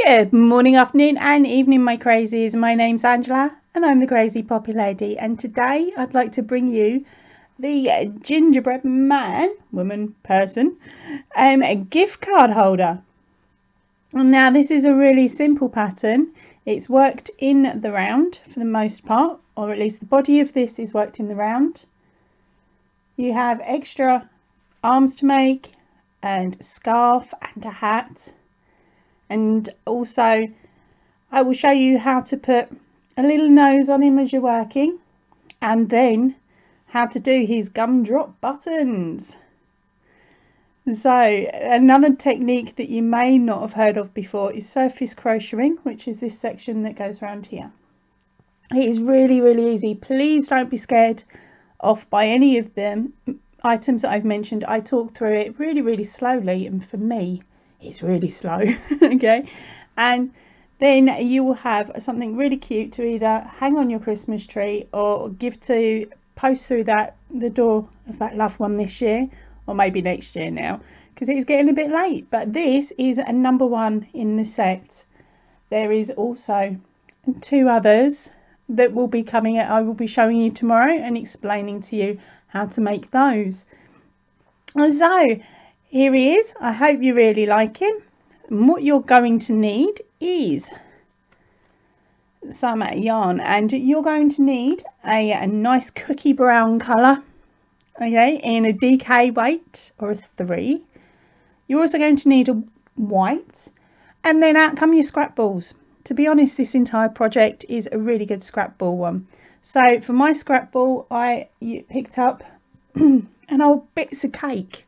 Good morning, afternoon and evening, my crazies. My name's Angela and I'm the Crazy Poppy Lady, and today I'd like to bring you the gingerbread man, woman, person, a gift card holder. Now this is a really simple pattern. It's worked in the round for the most part, or at least the body of this is worked in the round. You have extra arms to make and a scarf and a hat. And also I will show you how to put a little nose on him as you're working, and then how to do his gumdrop buttons. So another technique that you may not have heard of before is surface crocheting, which is this section that goes around here. It is really easy. Please don't be scared off by any of the items that I've mentioned. I talk through it really slowly, and for me it's really slow. Okay, and then you will have something really cute to either hang on your Christmas tree or give to post through the door of that loved one this year, or maybe next year now, because it's getting a bit late. But this is a number one in the set. There is also two others that will be coming out. I will be showing you tomorrow and explaining to you how to make those. So here he is. I hope you really like him. And what you're going to need is some yarn, and you're going to need a nice cookie brown colour, okay, in a DK weight or a 3. You're also going to need a white, and then out come your scrap balls. To be honest, this entire project is a really good scrap ball one. So for my scrap ball, I picked up an old bits of cake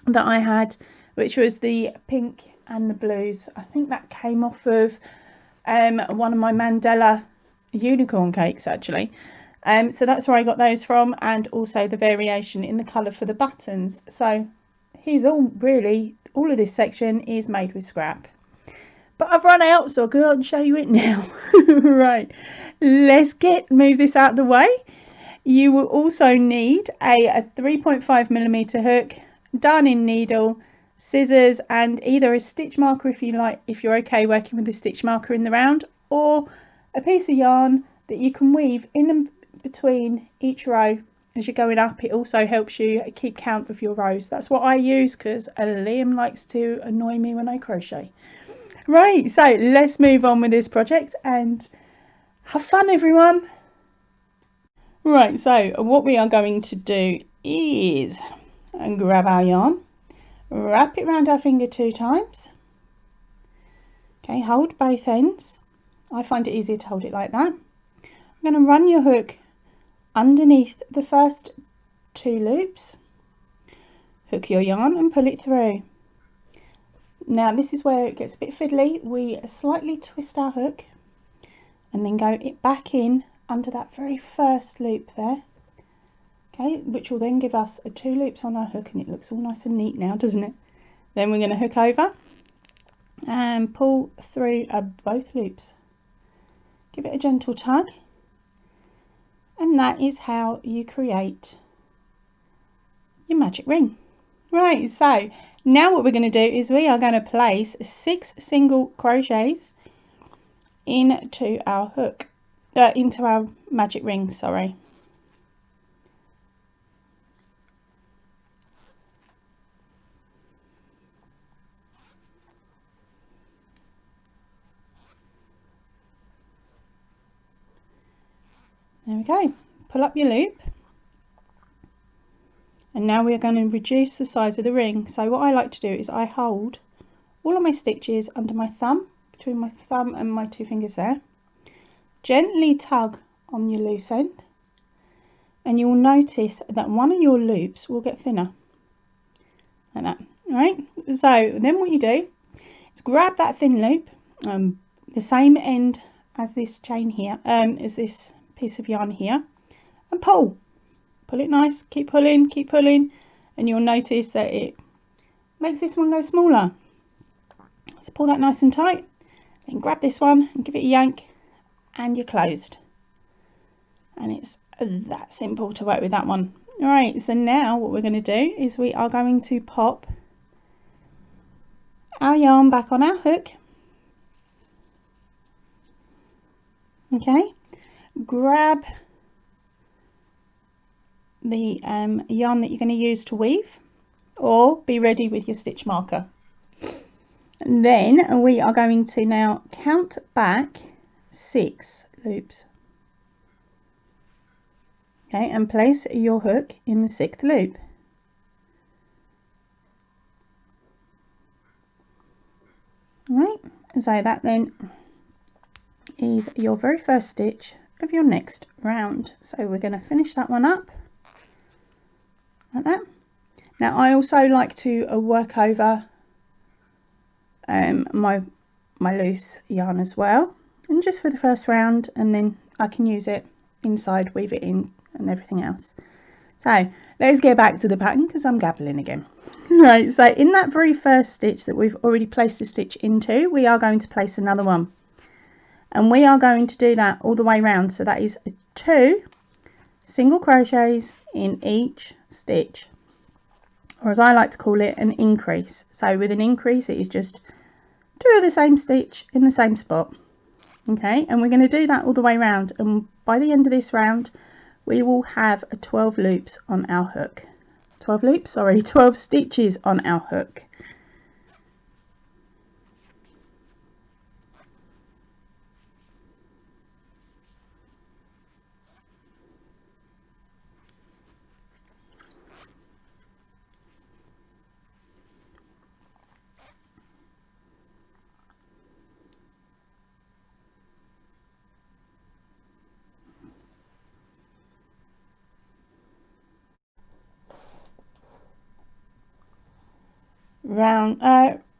that I had, which was the pink and the blues. I think that came off of one of my Mandela unicorn cakes actually. So that's where I got those from, and also the variation in the colour for the buttons. So here's all of this section is made with scrap, but I've run out, so I can't show you it now. Right, let's move this out of the way. You will also need a 3.5mm hook, darning needle, scissors, and either a stitch marker if you like, if you're okay working with a stitch marker in the round, or a piece of yarn that you can weave in between each row as you're going up. It also helps you keep count of your rows. That's what I use because Liam likes to annoy me when I crochet. Right, so let's move on with this project and have fun, everyone. Right, so what we are going to do is grab our yarn, wrap it around our finger 2 times. Okay, hold both ends. I find it easier to hold it like that. I'm going to run your hook underneath the first 2 loops, hook your yarn and pull it through. Now this is where it gets a bit fiddly. We slightly twist our hook and then go back in under that very first loop there, okay, which will then give us 2 loops on our hook, and it looks all nice and neat now, doesn't it? Then we're going to hook over and pull through both loops, give it a gentle tug, and that is how you create your magic ring. Right, so now what we're going to do is we are going to place 6 single crochets into our hook, into our magic ring, sorry. There we go. Pull up your loop, and now we are going to reduce the size of the ring. So what I like to do is I hold all of my stitches under my thumb, between my thumb and my 2 fingers there, gently tug on your loose end, and you'll notice that one of your loops will get thinner like that. All right, so then what you do is grab that thin loop, the same end as this chain here, as this piece of yarn here, and pull it nice, keep pulling, and you'll notice that it makes this one go smaller. So pull that nice and tight, then grab this one and give it a yank, and you're closed. And it's that simple to work with that one. All right, so now what we're going to do is we are going to pop our yarn back on our hook, Okay, grab the yarn that you're going to use to weave, or be ready with your stitch marker. And then we are going to now count back 6 loops. Okay, and place your hook in the 6th loop. Alright, so that then is your very first stitch of your next round. So we're going to finish that one up like that. Now I also like to work over my loose yarn as well, and just for the first round, and then I can use it inside, weave it in and everything else. So let's get back to the pattern because I'm gabbling again. Right, so in that very first stitch that we've already placed a stitch into, we are going to place another one, and we are going to do that all the way around. So that is 2 single crochets in each stitch, or as I like to call it, an increase. So with an increase, it is just 2 of the same stitch in the same spot. Okay, and we're going to do that all the way around, and by the end of this round we will have 12 loops on our hook. 12 loops, sorry, 12 stitches on our hook.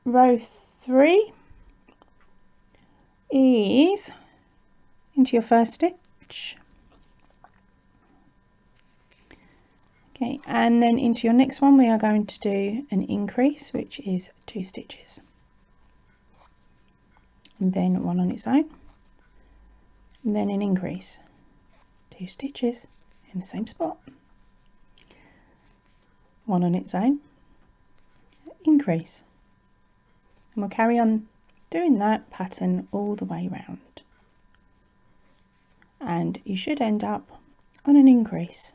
Row 3 is into your first stitch, okay, and then into your next one we are going to do an increase, which is 2 stitches, and then one on its own, and then an increase, 2 stitches in the same spot, one on its own, increase, and we'll carry on doing that pattern all the way round, and you should end up on an increase.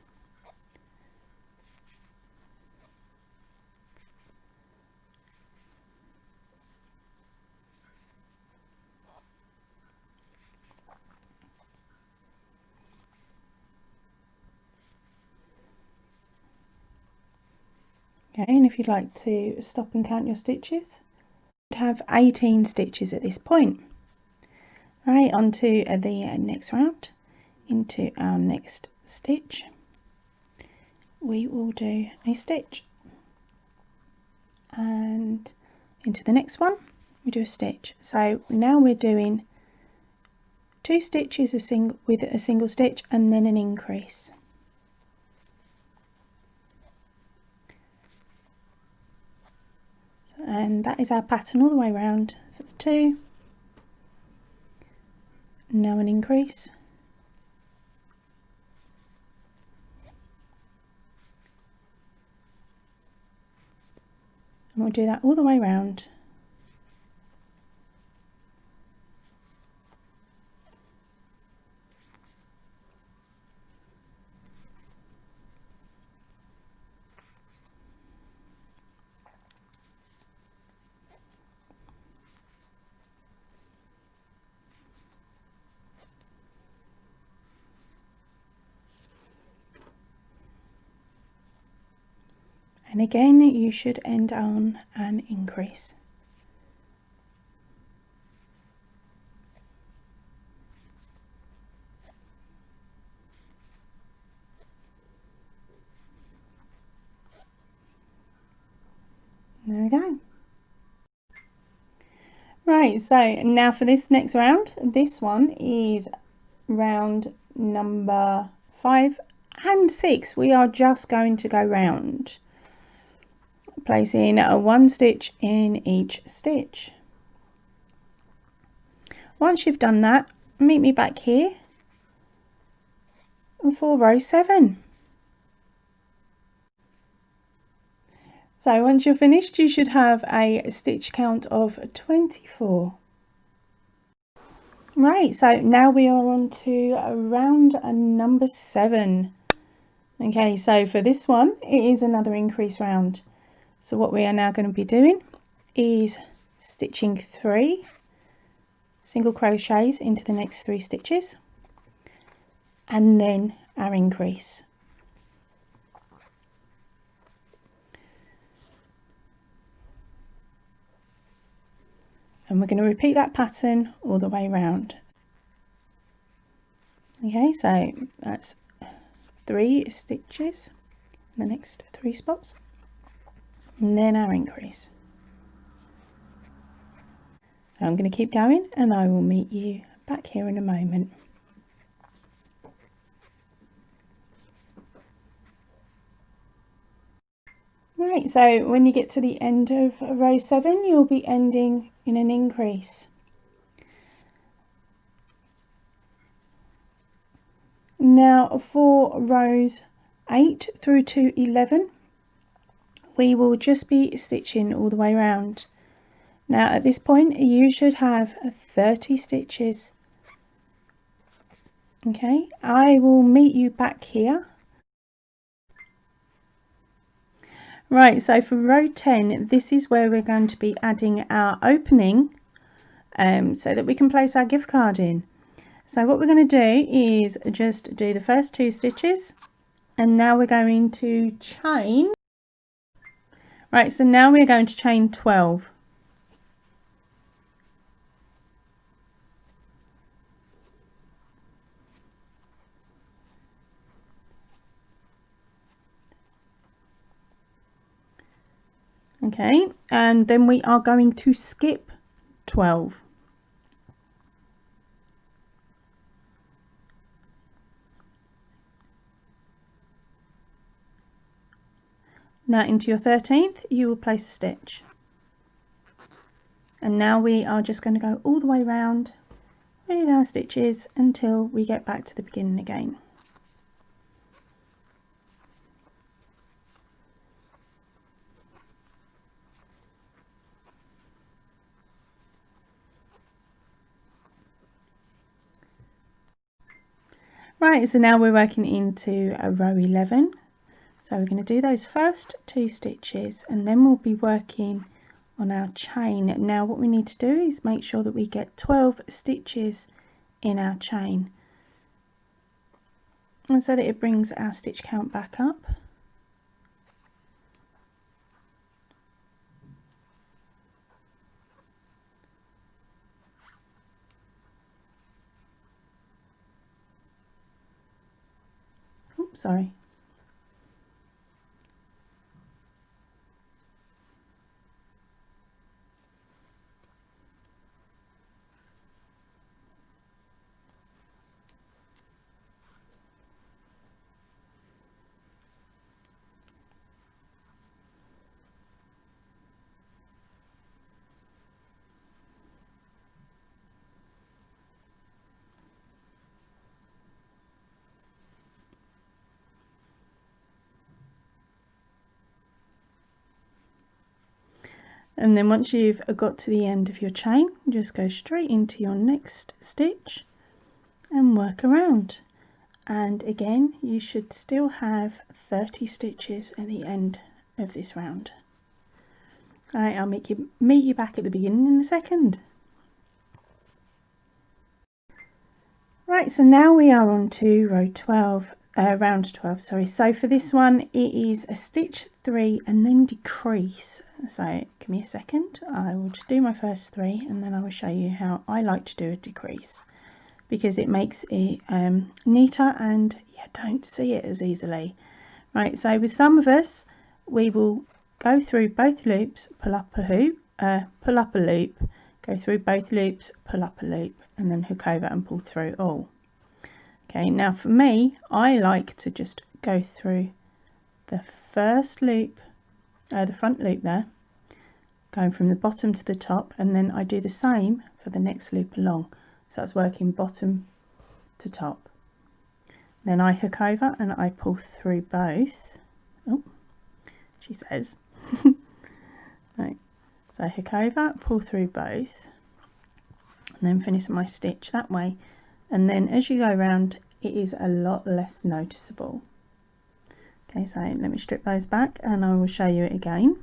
Okay, and if you'd like to stop and count your stitches, you have 18 stitches at this point. Right, on to the next round. Into our next stitch we will do a stitch, and into the next one we do a stitch. So now we're doing 2 stitches with a single stitch and then an increase. And that is our pattern all the way around. So it's 2, now an increase, and we'll do that all the way around. And again you should end on an increase. There we go. Right, so now for this next round, this one is round number 5 and 6. We are just going to go round, placing 1 stitch in each stitch. Once you've done that, meet me back here for row 7. So once you're finished, you should have a stitch count of 24. Right, so now we are on to round number 7. Okay, so for this one, it is another increase round. So what we are now going to be doing is stitching 3 single crochets into the next 3 stitches, and then our increase. And we're going to repeat that pattern all the way around. Okay, so that's 3 stitches in the next 3 spots, and then our increase. I'm going to keep going and I will meet you back here in a moment. Right, so when you get to the end of row 7, you'll be ending in an increase. Now for rows 8 through to 11, we will just be stitching all the way around. Now at this point you should have 30 stitches. Okay, I will meet you back here. Right, so for row 10, this is where we're going to be adding our opening so that we can place our gift card in. So what we're going to do is just do the first 2 stitches, and now we're going to chain. Right, so now we're going to chain 12. Okay, and then we are going to skip 12. Now into your 13th you will place a stitch, and now we are just going to go all the way around with our stitches until we get back to the beginning again. Right, so now we're working into row 11. So we're going to do those first 2 stitches, and then we'll be working on our chain. Now what we need to do is make sure that we get 12 stitches in our chain, and so that it brings our stitch count back up. Oops, sorry. And then once you've got to the end of your chain, just go straight into your next stitch and work around. And again, you should still have 30 stitches at the end of this round. Alright, I'll meet you back at the beginning in a second. Right, so now we are on to round 12, sorry. So for this one, it is a stitch 3 and then decrease. So give me a second, I will just do my first 3 and then I will show you how I like to do a decrease, because it makes it neater and you don't see it as easily. Right, so with some of us, we will go through both loops, pull up a hoop, pull up a loop, go through both loops, pull up a loop, and then hook over and pull through all. Okay, now for me, I like to just go through the first loop, the front loop there, going from the bottom to the top, and then I do the same for the next loop along. So that's working bottom to top. Then I hook over and I pull through both. Oh, she says. Right, so I hook over, pull through both, and then finish my stitch that way, and then as you go around it is a lot less noticeable. Okay, so let me strip those back and I will show you it again.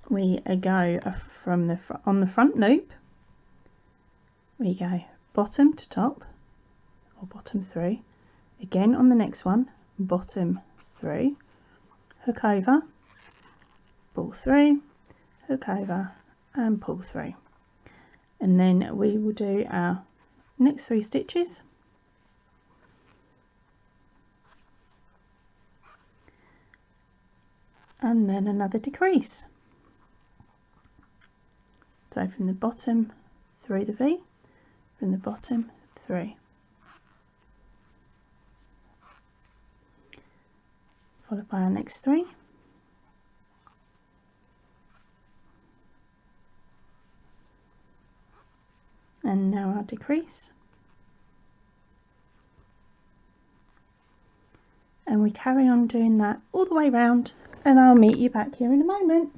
We go from the on the front loop, we go bottom to top, or bottom through, again on the next one, bottom through, hook over, pull through, hook over and pull through, and then we will do our next 3 stitches, and then another decrease. So from the bottom through the V, from the bottom through, followed by our next 3, and now our decrease, and we carry on doing that all the way round, and I'll meet you back here in a moment.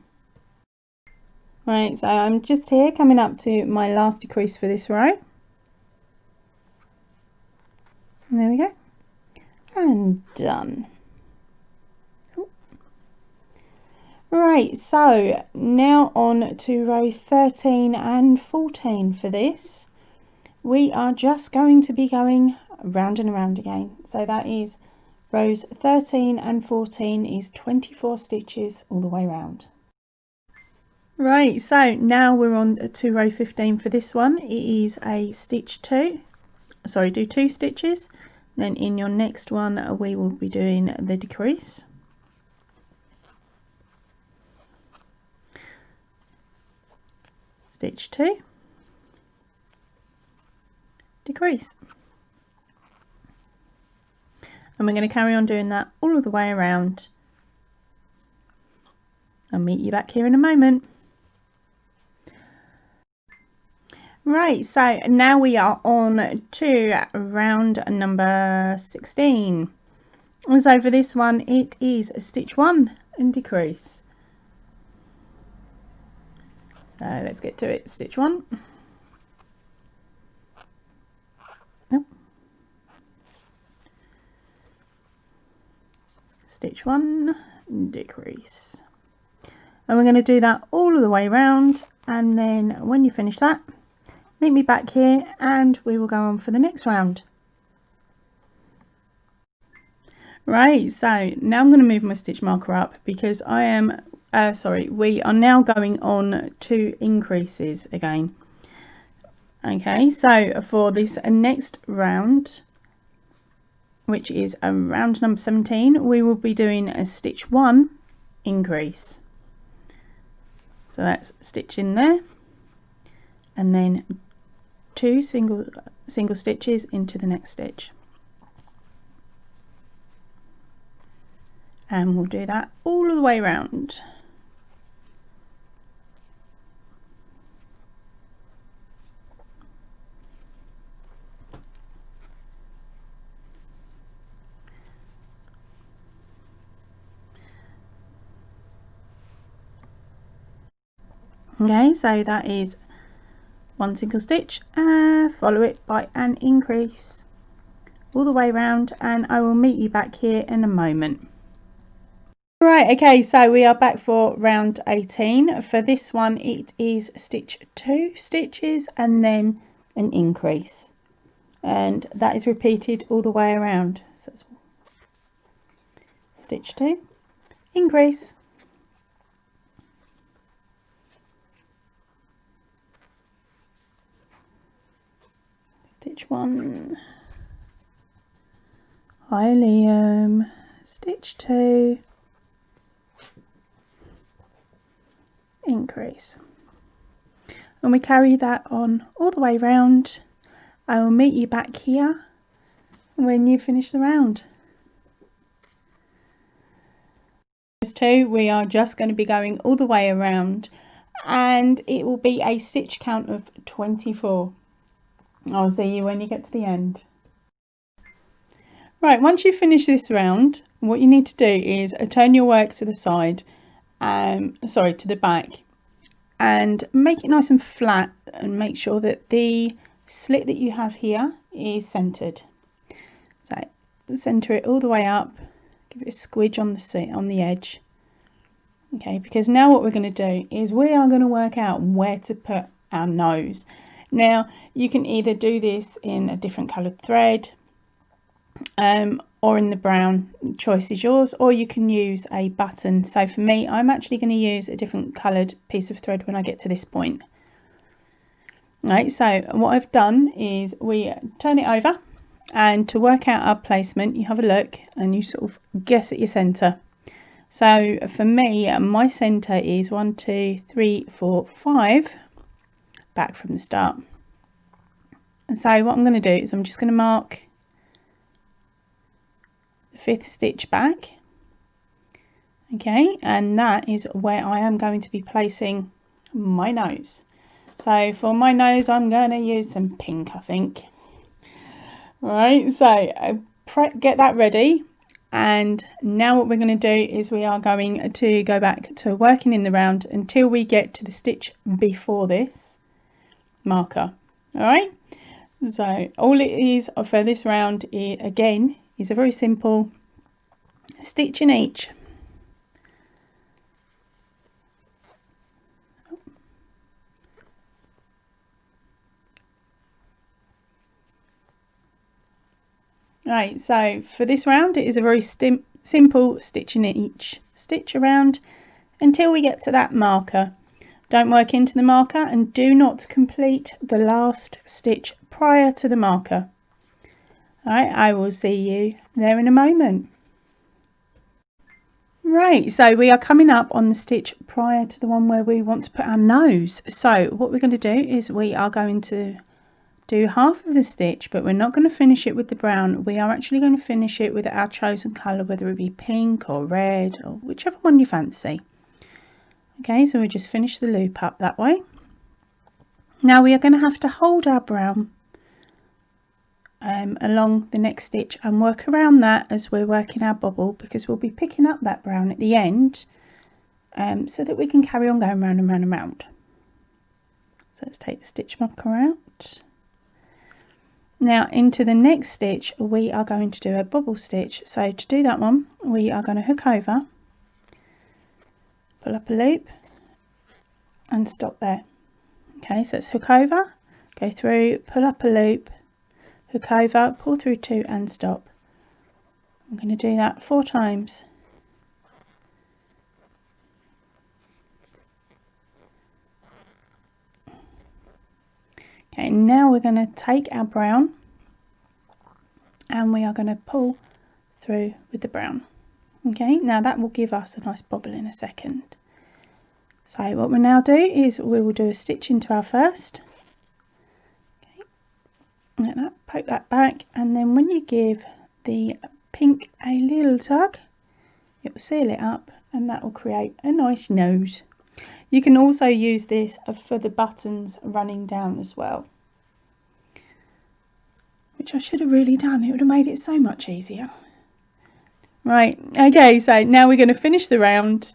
Right, so I'm just here coming up to my last decrease for this row, and there we go, and done. Right, so now on to row 13 and 14 for this. We are just going to be going round and around again, so that is rows 13 and 14 is 24 stitches all the way round. Right, so now we're on to row 15 for this one. It is a do 2 stitches, then in your next one we will be doing the decrease. Stitch 2, decrease, and we're going to carry on doing that all of the way around. I'll meet you back here in a moment. Right, so now we are on to round number 16, and so for this one it is stitch 1 and decrease. So let's get to it. Stitch 1, stitch 1, decrease, and we're going to do that all of the way around, and then when you finish that, meet me back here and we will go on for the next round. Right, so now I'm going to move my stitch marker up because we are now going on 2 increases again. Okay, so for this next round, which is round number 17, we will be doing a stitch 1 increase. So that's stitch in there, and then 2 single stitches into the next stitch, and we'll do that all of the way around. Okay, so that is 1 single stitch, follow it by an increase all the way around, and I will meet you back here in a moment. Right, okay, so we are back for round 18. For this one it is stitch 2 stitches and then an increase, and that is repeated all the way around. So it's stitch 2, increase, stitch 1, hi Liam, stitch 2, increase, and we carry that on all the way round. I will meet you back here when you finish the round. Those 2 we are just going to be going all the way around, and it will be a stitch count of 24. I'll see you when you get to the end. Right, once you finish this round, what you need to do is turn your work to the side, to the back, and make it nice and flat, and make sure that the slit that you have here is centered. So center it all the way up, give it a squidge on the edge. Okay, because now what we're going to do is we are going to work out where to put our nose. Now you can either do this in a different coloured thread or in the brown, choice is yours, or you can use a button. So for me, I'm actually going to use a different coloured piece of thread when I get to this point. Right, so what I've done is we turn it over, and to work out our placement you have a look and you sort of guess at your centre. So for me, my centre is 1, 2, 3, 4, 5 back from the start. And so what I'm going to do is I'm just going to mark the 5th stitch back. Okay, and that is where I am going to be placing my nose. So for my nose I'm going to use some pink, I think. Right, so get that ready. And now what we're going to do is we are going to go back to working in the round until we get to the stitch before this marker. All right, so all it is for this round again is a very simple stitch in each. Right, so for this round it is a very simple stitch in each. Stitch around until we get to that marker. Don't work into the marker, and do not complete the last stitch prior to the marker. Alright, I will see you there in a moment. Right, so we are coming up on the stitch prior to the one where we want to put our nose. So what we're going to do is we are going to do half of the stitch, but we're not going to finish it with the brown. We are actually going to finish it with our chosen colour, whether it be pink or red or whichever one you fancy. Okay, so we just finish the loop up that way. Now we are going to have to hold our brown along the next stitch and work around that as we're working our bobble, because we'll be picking up that brown at the end, so that we can carry on going round and round and round. So let's take the stitch marker out. Now into the next stitch we are going to do a bobble stitch. So to do that one we are going to hook over, pull up a loop and stop there. Okay, so let's hook over, go through, pull up a loop, hook over, pull through 2 and stop. I'm going to do that 4 times. Okay, now we're going to take our brown and we are going to pull through with the brown. Okay, now that will give us a nice bobble in a second. So what we'll now do is we will do a stitch into our first. Okay, like that, poke that back, and then when you give the pink a little tug, it will seal it up and that will create a nice nose. You can also use this for the buttons running down as well, which I should have really done. It would have made it so much easier. Right, okay, so now we're going to finish the round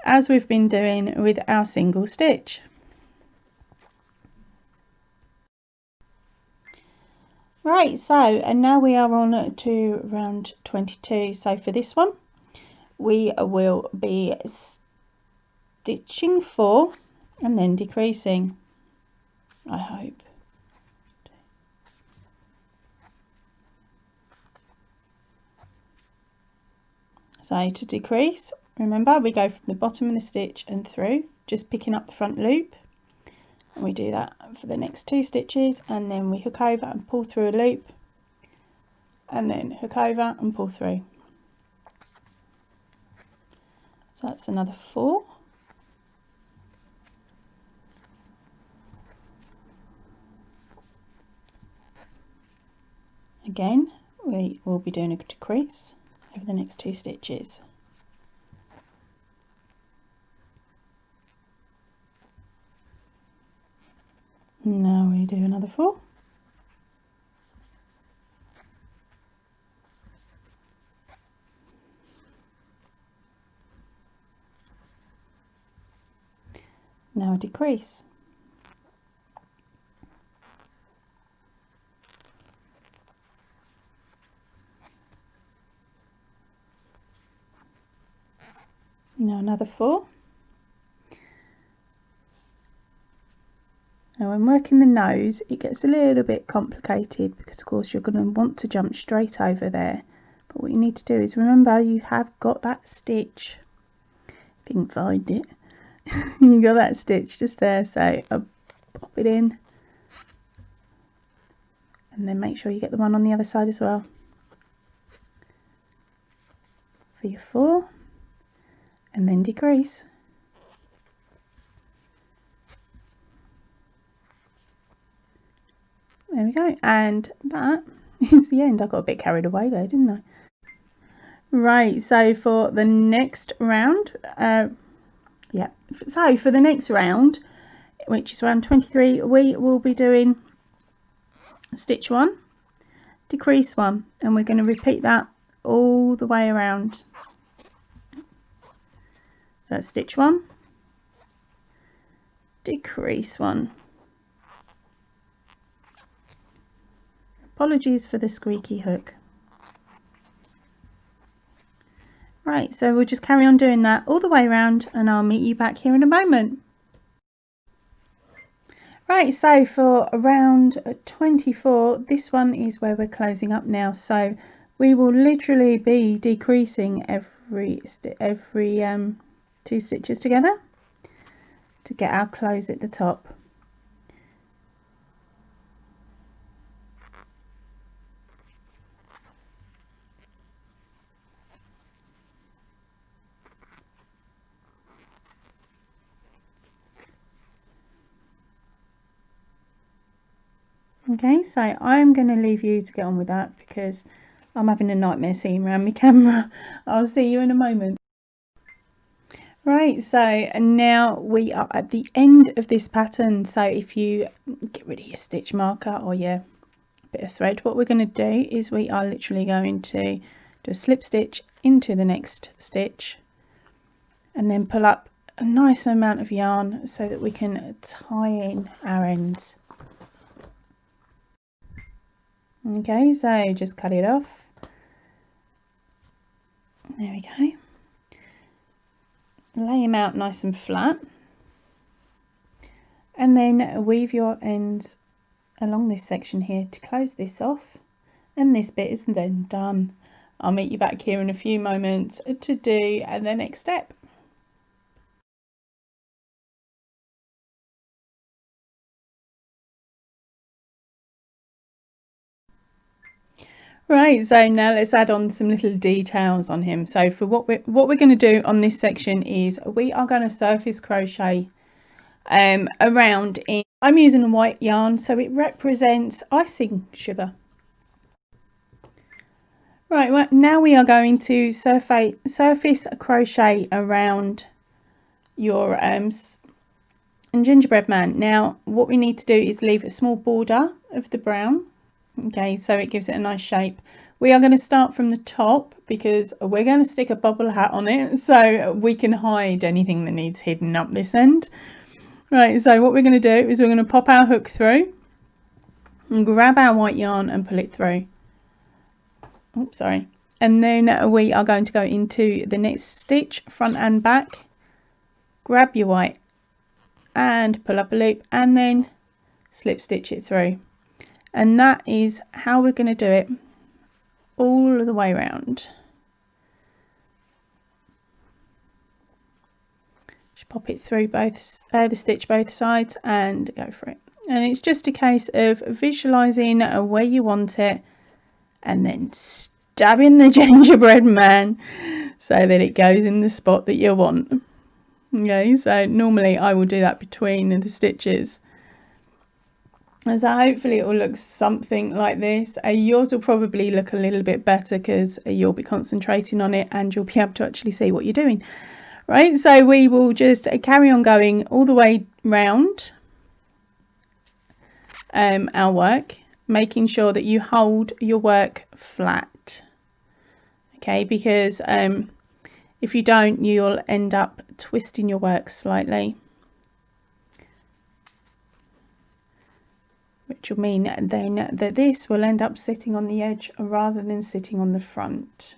as we've been doing with our single stitch. Right, so and now we are on to round 22. So for this one we will be stitching 4 and then decreasing, I hope. So to decrease, remember we go from the bottom of the stitch and through, just picking up the front loop, and we do that for the next 2 stitches, and then we hook over and pull through a loop, and then hook over and pull through. So that's another 4. Again, we will be doing a decrease over the next 2 stitches. Now we do another 4. Now decrease. Now another 4. Now when working the nose it gets a little bit complicated because of course you're going to want to jump straight over there, but what you need to do is remember you have got that stitch, if you can find it. You got that stitch just there, so I'll pop it in and then make sure you get the one on the other side as well for your 4, and then decrease. There we go, and that is the end. I got a bit carried away there, didn't I? Right, so for the next round, so for the next round, which is round 23, we will be doing stitch 1, decrease 1, and we're going to repeat that all the way around. So that's stitch 1, decrease 1. Apologies for the squeaky hook. Right, so we'll just carry on doing that all the way around and I'll meet you back here in a moment. Right, so for round 24, this one is where we're closing up now. So we will literally be decreasing every 2 stitches together to get our close at the top. Okay, so I'm going to leave you to get on with that because I'm having a nightmare seeing around my camera. I'll see you in a moment. Right, so now we are at the end of this pattern. So if you get rid of your stitch marker or your bit of thread, what we're going to do is we are literally going to do a slip stitch into the next stitch and then pull up a nice amount of yarn so that we can tie in our ends. Okay, so just cut it off. There we go. Lay them out nice and flat and then weave your ends along this section here to close this off, and this bit is then done. I'll meet you back here in a few moments to do the next step. Right, so now let's add on some little details on him. So for what we're going to do on this section is we are going to surface crochet around in, I'm using white yarn, so it represents icing sugar. Right, well, now we are going to surface crochet around your gingerbread man. Now what we need to do is leave a small border of the brown. Okay, so it gives it a nice shape. We are going to start from the top because we're going to stick a bubble hat on it so we can hide anything that needs hidden up this end. Right, so what we're going to do is we're going to pop our hook through and grab our white yarn and pull it through. Oops, sorry. And then we are going to go into the next stitch, front and back, grab your white and pull up a loop and then slip stitch it through. And that is how we're going to do it all the way around. Just pop it through both the stitch both sides and go for it. And it's just a case of visualizing where you want it and then stabbing the gingerbread man so that it goes in the spot that you want. Okay, so normally I will do that between the stitches. And so hopefully it will look something like this. Yours will probably look a little bit better because you'll be concentrating on it and you'll be able to actually see what you're doing. Right, so we will just carry on going all the way round our work, making sure that you hold your work flat. Okay, because if you don't, you'll end up twisting your work slightly. which will mean then that this will end up sitting on the edge rather than sitting on the front,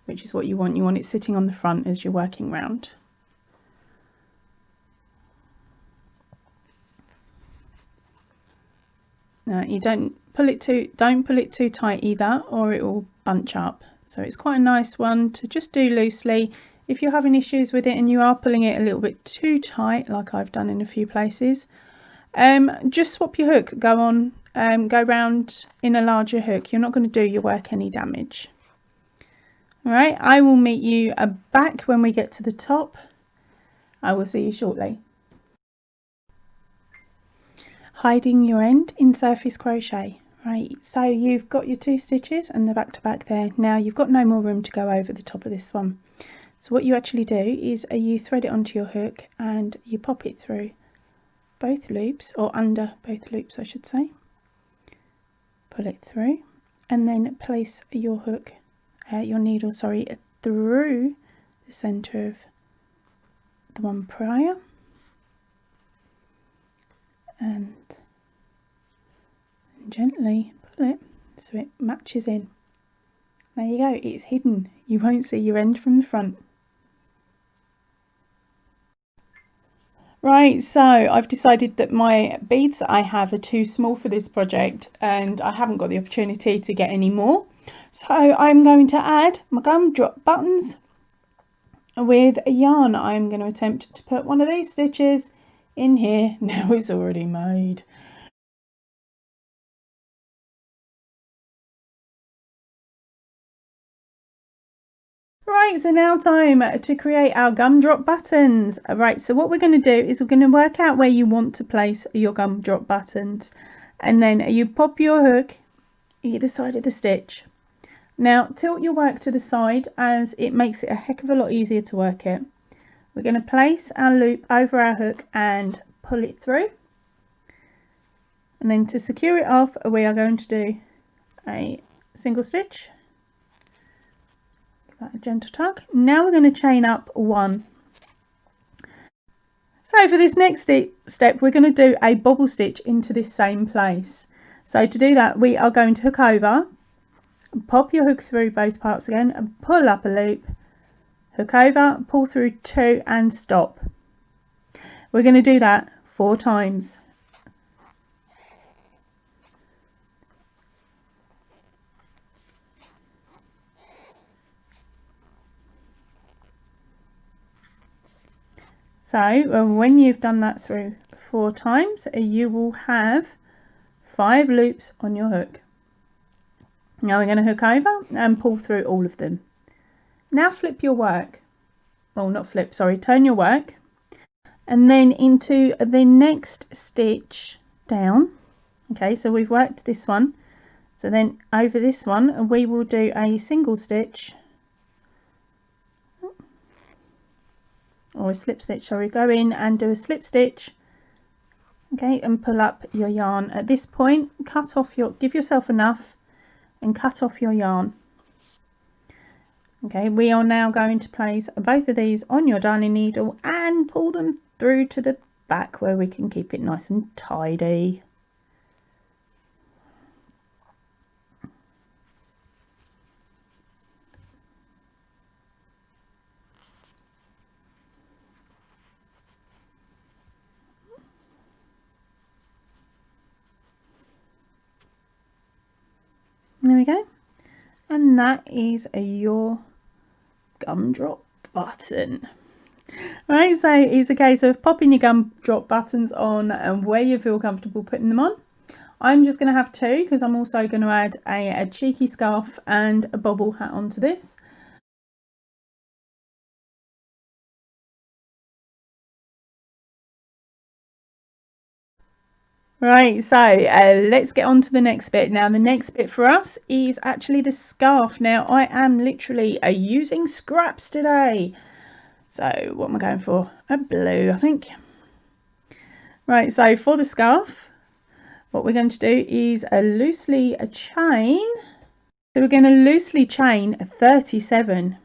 which is what you want. You want it sitting on the front as you're working round. Now you don't pull it too tight either, or it will bunch up. So it's quite a nice one to just do loosely. If you're having issues with it and you are pulling it a little bit too tight, like I've done in a few places, just swap your hook, go round in a larger hook. You're not going to do your work any damage. All right, I will meet you back when we get to the top. I will see you shortly. Hiding your end in surface crochet. Right, so you've got your 2 stitches and the back to back there. Now you've got no more room to go over the top of this one. So what you actually do is you thread it onto your hook and you pop it through both loops, or under both loops I should say. Pull it through and then place your hook, your needle, sorry, through the centre of the one prior, and gently pull it so it matches in. There you go, it's hidden. You won't see your end from the front. Right, so I've decided that my beads that I have are too small for this project and I haven't got the opportunity to get any more. So I'm going to add my gumdrop buttons with a yarn. I'm going to attempt to put one of these stitches in here. Now it's already made. Right, so now time to create our gumdrop buttons. Right, so what we're going to do is we're going to work out where you want to place your gumdrop buttons, and then you pop your hook either side of the stitch. Now tilt your work to the side as it makes it a heck of a lot easier to work it. We're going to place our loop over our hook and pull it through, and then to secure it off we are going to do a single stitch, a gentle tug. Now we're going to chain up 1. So for this next step we're going to do a bobble stitch into this same place. So to do that we are going to hook over, pop your hook through both parts again and pull up a loop, hook over, pull through 2 and stop. We're going to do that 4 times. So when you've done that through 4 times, you will have 5 loops on your hook. Now we're going to hook over and pull through all of them. Now flip your work, well not flip, sorry, turn your work, and then into the next stitch down. Okay, so we've worked this one, so then over this one we will do a single stitch, or a slip stitch, sorry, go in and do a slip stitch, okay, and pull up your yarn. At this point cut off your, give yourself enough and cut off your yarn. Okay, we are now going to place both of these on your darning needle and pull them through to the back where we can keep it nice and tidy. There we go, and that is your gumdrop button. Right, so it's a case of popping your gumdrop buttons on and where you feel comfortable putting them on. I'm just going to have 2 because I'm also going to add a cheeky scarf and a bobble hat onto this. Right, so let's get on to the next bit. Now the next bit for us is actually the scarf. Now I am literally using scraps today. So what am I going for? A blue, I think. Right, so for the scarf, what we're going to do is loosely chain. So we're going to loosely chain 37.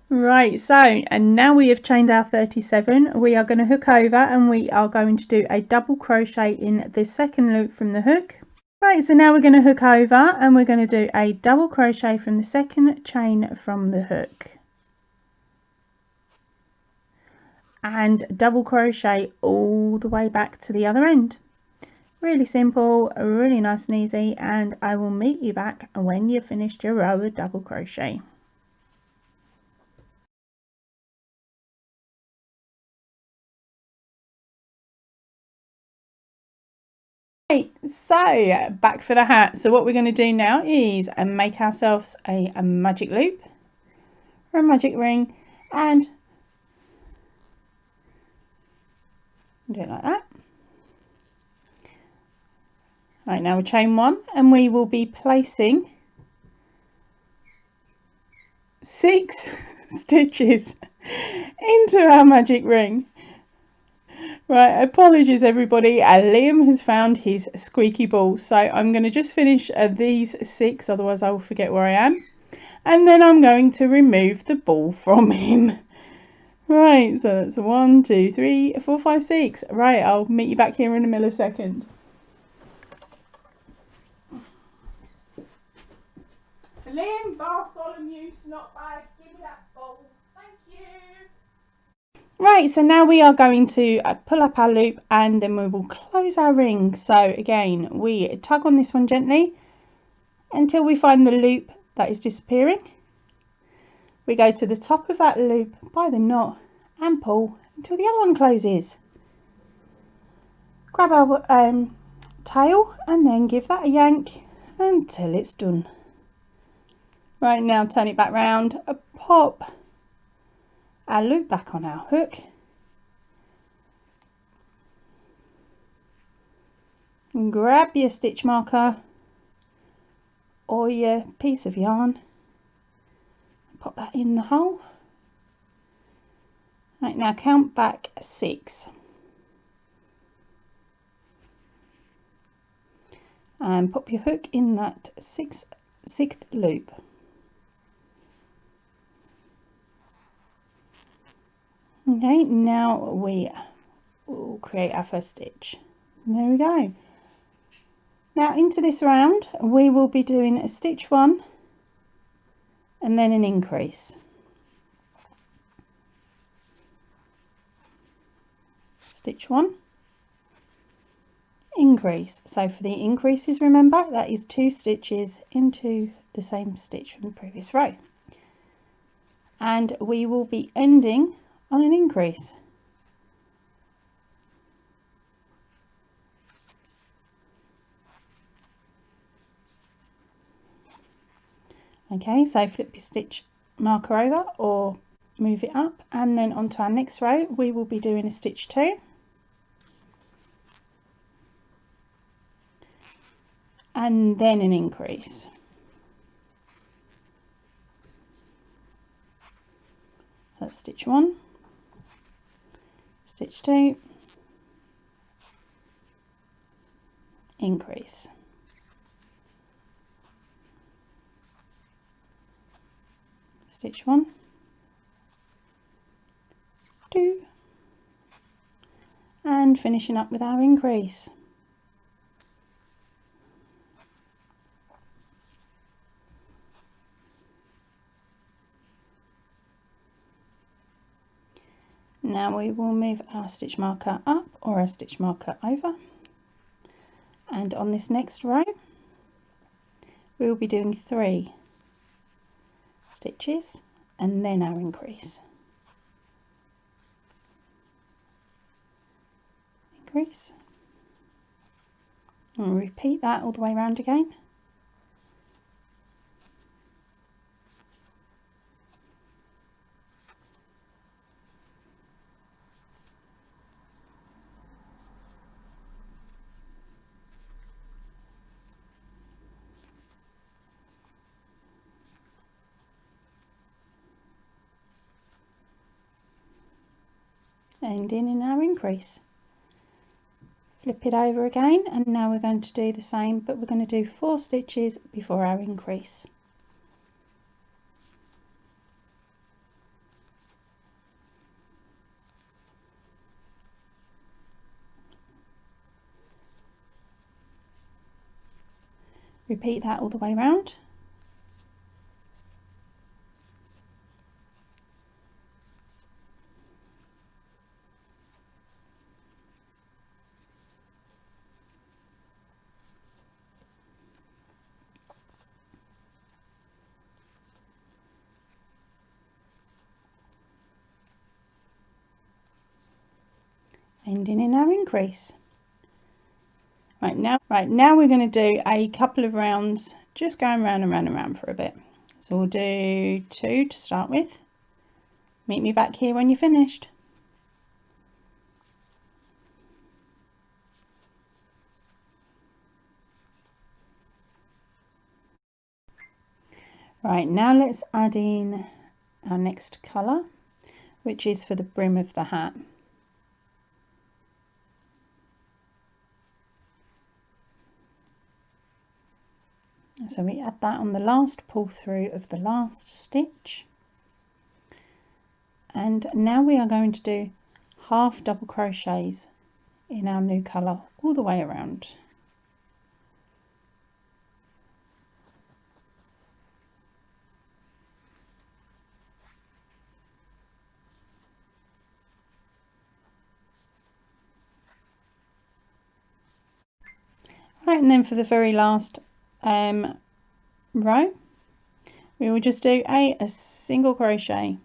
Right, so and now we have chained our 37, we are going to hook over and we are going to do a double crochet in the second loop from the hook. Right, so now we're going to hook over and we're going to do a double crochet from the second chain from the hook and double crochet all the way back to the other end. Really simple, really nice and easy, and I will meet you back when you've finished your row of double crochet. Right, so back for the hat. So what we're going to do now is make ourselves a magic loop or a magic ring and do it like that. Right, now we'll chain one and we will be placing 6 stitches into our magic ring. Right, apologies everybody, Liam has found his squeaky ball, so I'm going to just finish these 6, otherwise I will forget where I am, and then I'm going to remove the ball from him. Right, so that's 1, 2, 3, 4, 5, 6. Right, I'll meet you back here in a millisecond. Liam, Bartholomew, Snotbag, give me that ball. Thank you. Right, so now we are going to pull up our loop and then we will close our ring. So again, we tug on this one gently until we find the loop that is disappearing. We go to the top of that loop by the knot and pull until the other one closes. Grab our tail and then give that a yank until it's done. Right, now turn it back round, pop our loop back on our hook and grab your stitch marker or your piece of yarn, pop that in the hole. Right, now count back 6 and pop your hook in that sixth loop. Okay, now we will create our first stitch. And there we go. Now into this round we will be doing a stitch 1 and then an increase. Stitch 1, increase. So for the increases, remember that is 2 stitches into the same stitch from the previous row, and we will be ending on an increase. Okay, so flip your stitch marker over or move it up, and then onto our next row we will be doing a stitch 2 and then an increase. So that's stitch 1, stitch 2, increase. Stitch 1, 2, and finishing up with our increase. Now we will move our stitch marker up or our stitch marker over, and on this next row we will be doing 3 stitches and then our increase. Increase, and repeat that all the way around again. Ending in our increase. Flip it over again, and now we're going to do the same, but we're going to do 4 stitches before our increase. Repeat that all the way around. Ending in our increase. Right now we're going to do a couple of rounds, just going round and round and round for a bit. So we'll do 2 to start with. Meet me back here when you're finished. Right, now let's add in our next colour, which is for the brim of the hat. So we add that on the last pull through of the last stitch, and now we are going to do half double crochets in our new colour all the way around. Right, and then for the very last row, we will just do a single crochet.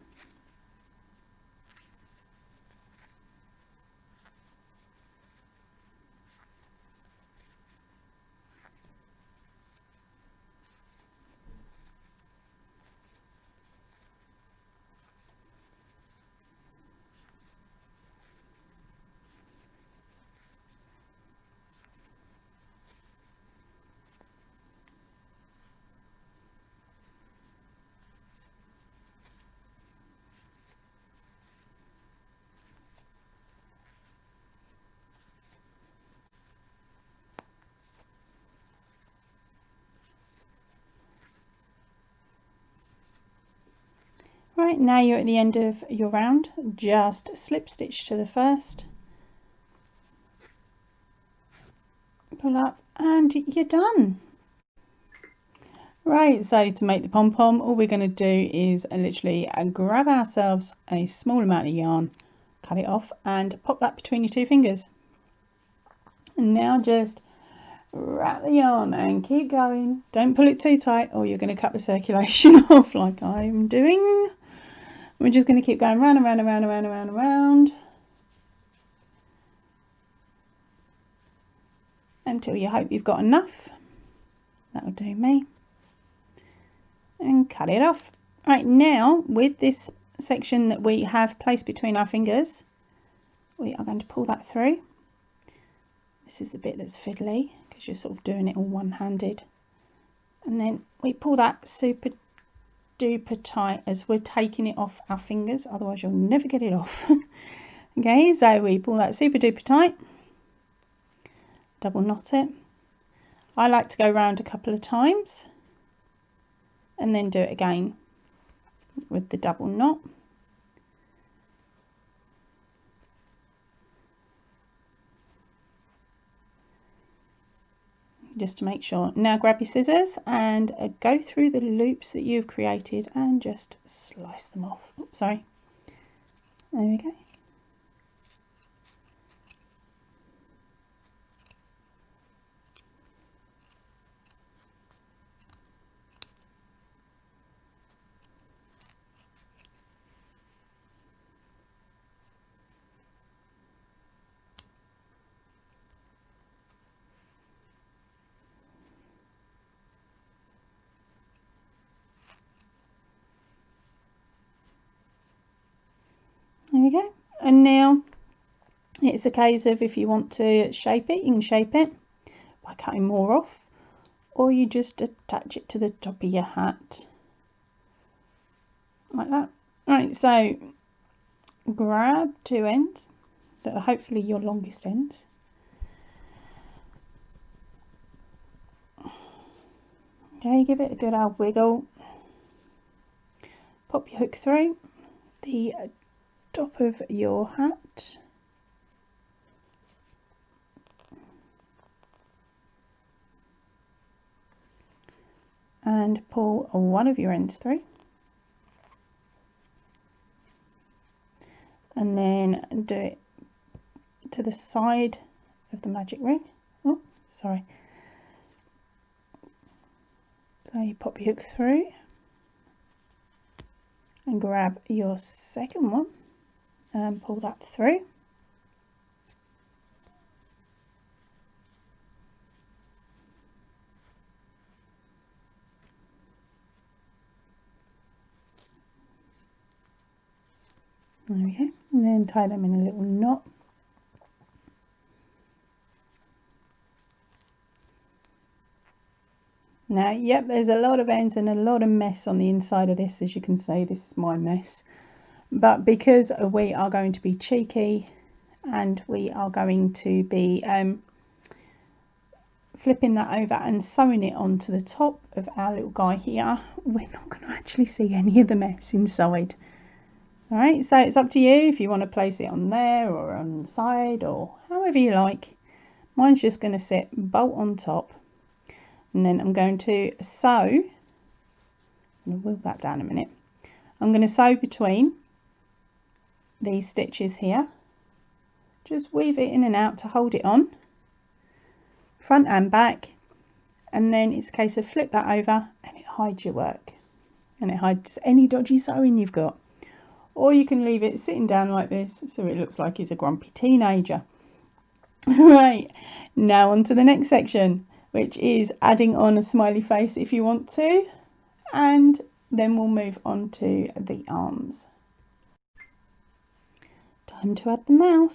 Right, now you're at the end of your round, just slip stitch to the first, pull up, and you're done. Right, so to make the pom-pom, all we're going to do is literally grab ourselves a small amount of yarn, cut it off, and pop that between your 2 fingers. And now just wrap the yarn and keep going. Don't pull it too tight or you're going to cut the circulation off like I'm doing. We're just going to keep going round and round and round and round and round and round until you hope you've got enough. That'll do me. And cut it off. Right, now with this section that we have placed between our fingers, we are going to pull that through. This is the bit that's fiddly because you're sort of doing it all one-handed. And then we pull that super duper tight as we're taking it off our fingers, otherwise you'll never get it off. Okay, so we pull that super duper tight, double knot it. I like to go round a couple of times and then do it again with the double knot. Just to make sure. Now grab your scissors and go through the loops that you've created and just slice them off. Oops, sorry. There we go. There we go. And now it's a case of if you want to shape it, you can shape it by cutting more off, or you just attach it to the top of your hat like that. Right, so grab 2 ends that are hopefully your longest ends. Okay, give it a good old wiggle. Pop your hook through the top of your hat. and pull one of your ends through, and then do it to the side of the magic ring. Oh, sorry. So you pop your hook through and grab your second one and pull that through. There we go, and then tie them in a little knot. Now, yep, there's a lot of ends and a lot of mess on the inside of this. As you can see, this is my mess. But because we are going to be cheeky and we are going to be flipping that over and sewing it onto the top of our little guy here, we're not going to actually see any of the mess inside. All right, so it's up to you if you want to place it on there or on the side or however you like. Mine's just going to sit bolt on top, and then I'm going to sew. I'm going to wheel that down a minute. I'm going to sew between these stitches here. Just weave it in and out to hold it on, front and back, and then it's a case of flip that over and it hides your work and it hides any dodgy sewing you've got. Or you can leave it sitting down like this so it looks like it's a grumpy teenager. Right, now on to the next section, which is adding on a smiley face if you want to, and then we'll move on to the arms. Time to add the mouth.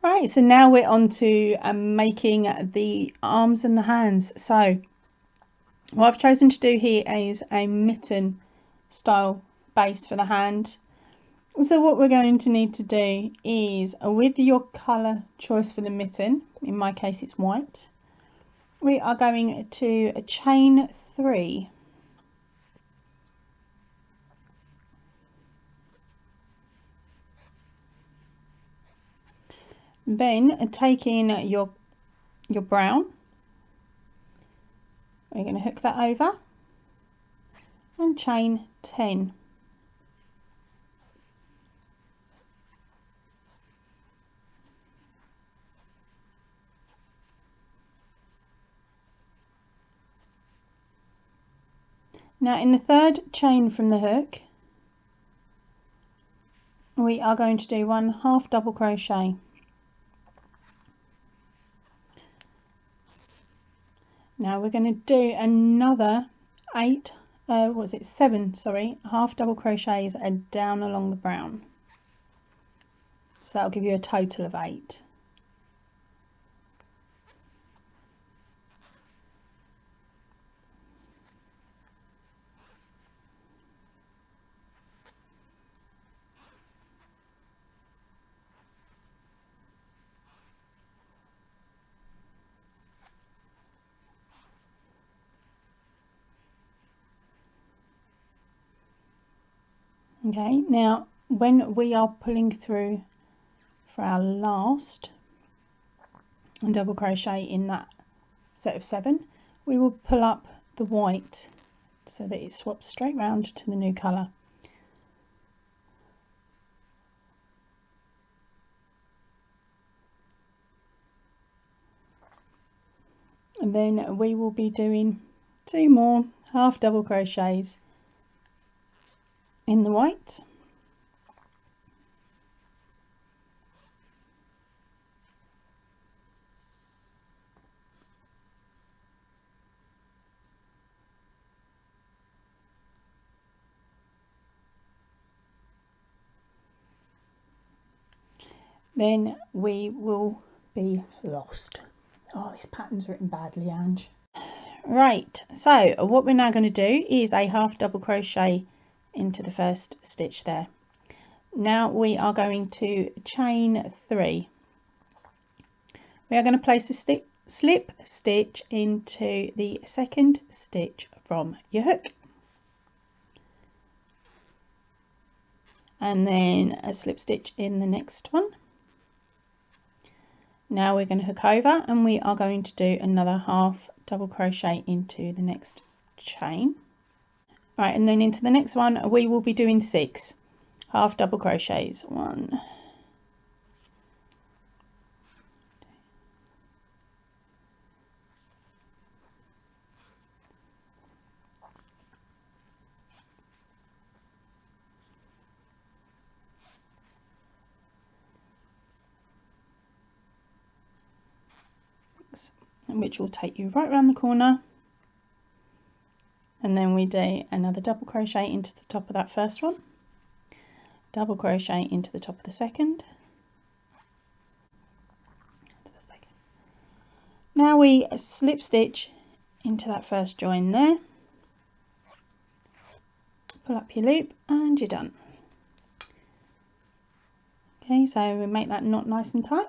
Right, so now we're on to making the arms and the hands. So what I've chosen to do here is a mitten style base for the hand. So what we're going to need to do is, with your colour choice for the mitten, in my case it's white, we are going to chain 3. Then taking your brown, we're going to hook that over and chain 10. Now in the third chain from the hook, we are going to do 1 half double crochet. Now we're going to do another 7 half double crochets down along the brown. So that'll give you a total of 8. Okay, now when we are pulling through for our last double crochet in that set of 7, we will pull up the white so that it swaps straight round to the new colour. And then we will be doing 2 more half double crochets in the white. Then we will be lost. Oh, this pattern's written badly, Ange. Right, so what we're now going to do is a half double crochet into the first stitch there. Now we are going to chain 3. We are going to place a slip stitch into the second stitch from your hook, and then a slip stitch in the next one. Now we're going to hook over and we are going to do another half double crochet into the next chain. Right, and then into the next one we will be doing 6 half double crochets. 1, 6, which will take you right around the corner, and then we do another double crochet into the top of that first one, double crochet into the top of the second. Now we slip stitch into that first join there, pull up your loop and you're done. Okay, so we make that knot nice and tight,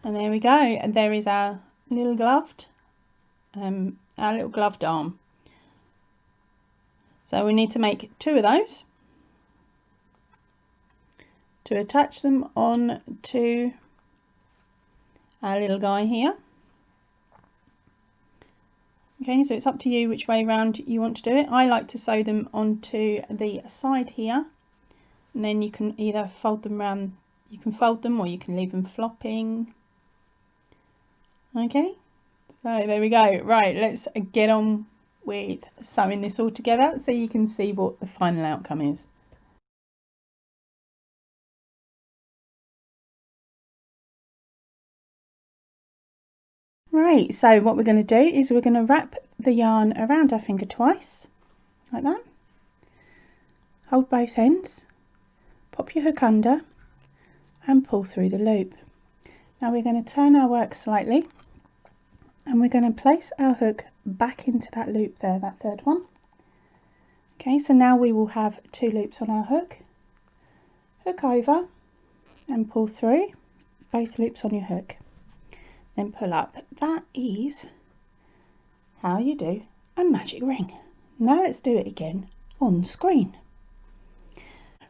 and there we go, and there is our little gloved arm. So we need to make 2 of those to attach them on to our little guy here. Okay, so it's up to you which way round you want to do it. I like to sew them onto the side here, and then you can either fold them round, you can fold them or you can leave them flopping. Okay, so there we go. Right, let's get on with sewing this all together so you can see what the final outcome is. Right, so what we're going to do is we're going to wrap the yarn around our finger twice, like that. Hold both ends, pop your hook under and pull through the loop. Now we're going to turn our work slightly and we're going to place our hook back into that loop there, that third one. Okay, so now we will have 2 loops on our hook. Hook over and pull through both loops on your hook. Then pull up. That is how you do a magic ring. Now let's do it again on screen.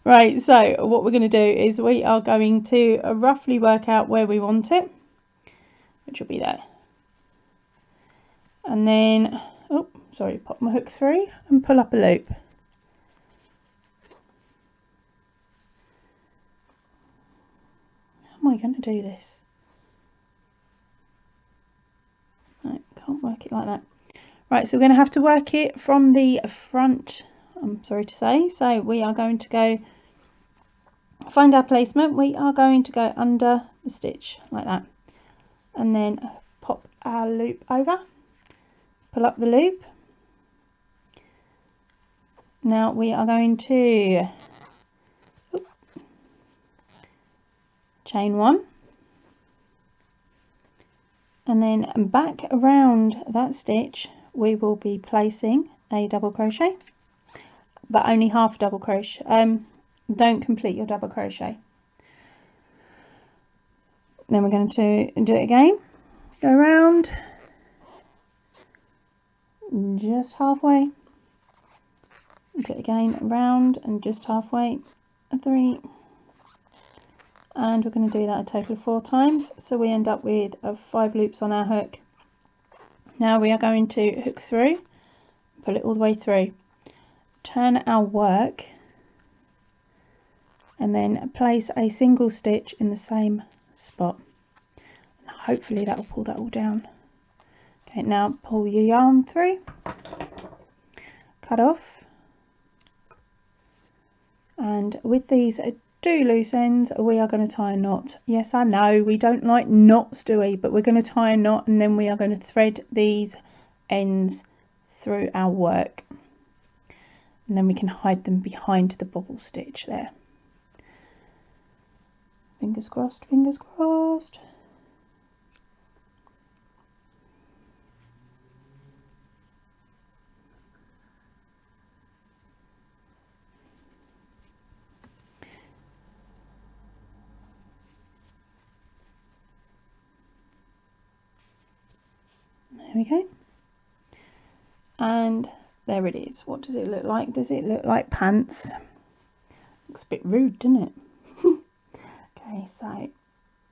Right, so what we're going to do is we are going to roughly work out where we want it, which will be there. And then, oh, sorry, pop my hook through and pull up a loop. How am I going to do this? No, can't work it like that. Right, so we're going to have to work it from the front, I'm sorry to say. So we are going to go find our placement. We are going to go under the stitch like that, and then pop our loop over, pull up the loop. Now we are going to chain 1, and then back around that stitch we will be placing a double crochet, but only half double crochet. Don't complete your double crochet. Then we're going to do it again, go around just halfway, do it again, round and just halfway, 3, and we're going to do that a total of 4 times, so we end up with 5 loops on our hook. Now we are going to hook through, pull it all the way through, turn our work, and then place a single stitch in the same spot. Hopefully that will pull that all down. Okay, now pull your yarn through, cut off, and with these two loose ends we are going to tie a knot. Yes, I know we don't like knots, do we? But we're going to tie a knot, and then we are going to thread these ends through our work, and then we can hide them behind the bobble stitch there. Fingers crossed, fingers crossed. There we go. And there it is. What does it look like? Does it look like pants? Looks a bit rude, doesn't it? Okay, so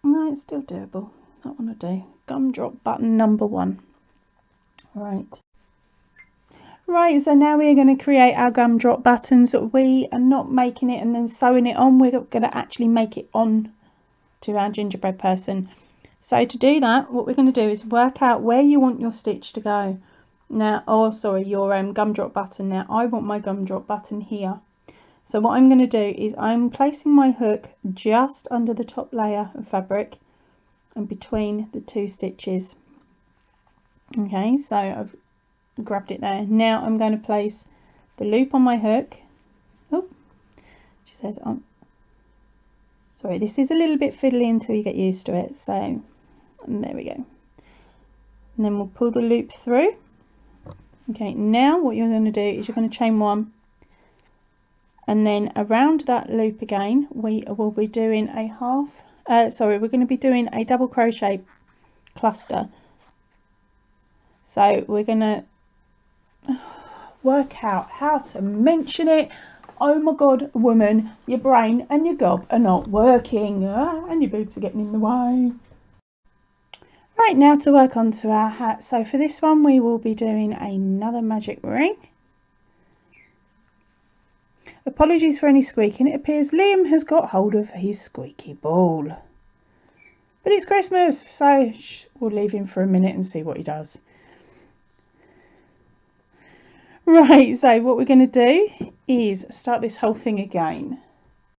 no, it's still doable. That one I do. Gumdrop button number 1. Right, so now we're going to create our gumdrop buttons. We are not making it and then sewing it on. We're going to actually make it on to our gingerbread person. So to do that, what we're going to do is work out where you want your stitch to go. Now, oh sorry, your gumdrop button. Now I want my gumdrop button here. So what I'm going to do is I'm placing my hook just under the top layer of fabric and between the 2 stitches. Okay, so I've grabbed it there. Now I'm going to place the loop on my hook. Oh, she says, sorry, this is a little bit fiddly until you get used to it. So, and there we go. And then we'll pull the loop through. Okay, now what you're going to do is you're going to chain 1, and then around that loop again we will be doing a we're going to be doing a double crochet cluster. So we're going to work out how to mention it. Oh my god, woman, your brain and your gob are not working, and your boobs are getting in the way. Right, now to work onto our hat. So for this one we will be doing another magic ring. Apologies for any squeaking. It appears Liam has got hold of his squeaky ball. But it's Christmas, so we'll leave him for a minute and see what he does. Right, so what we're going to do is start this whole thing again.